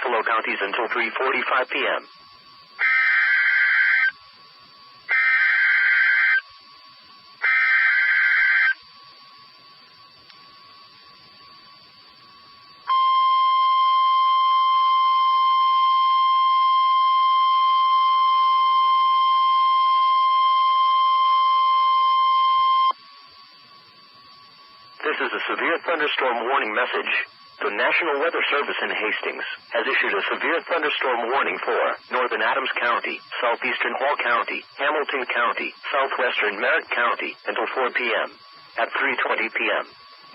Buffalo counties until 3:45 p.m. This is a severe thunderstorm warning message. The National Weather Service in Hastings has issued a severe thunderstorm warning for northern Adams County, southeastern Hall County, Hamilton County, southwestern Merritt County until 4 p.m. At 3:20 p.m.,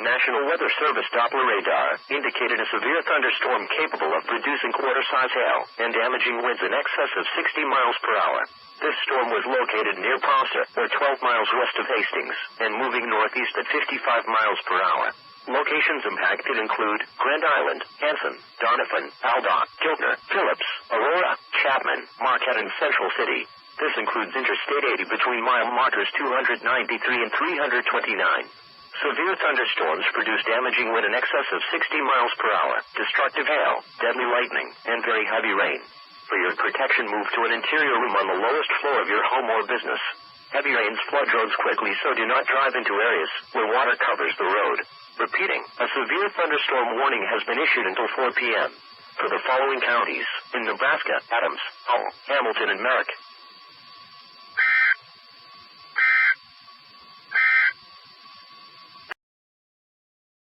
National Weather Service Doppler radar indicated a severe thunderstorm capable of producing quarter-size hail and damaging winds in excess of 60 miles per hour. This storm was located near Prosser, or 12 miles west of Hastings, and moving northeast at 55 miles per hour. Locations impacted include Grand Island, Hanson, Donovan, Aldock, Giltner, Phillips, Aurora, Chapman, Marquette, and Central City. This includes Interstate 80 between mile markers 293 and 329. Severe thunderstorms produce damaging wind in excess of 60 miles per hour, destructive hail, deadly lightning, and very heavy rain. For your protection, move to an interior room on the lowest floor of your home or business. Heavy rains flood roads quickly, so do not drive into areas where water covers the road. Repeating, a severe thunderstorm warning has been issued until 4 p.m. for the following counties in Nebraska: Adams, Hull, Hamilton, and Merritt.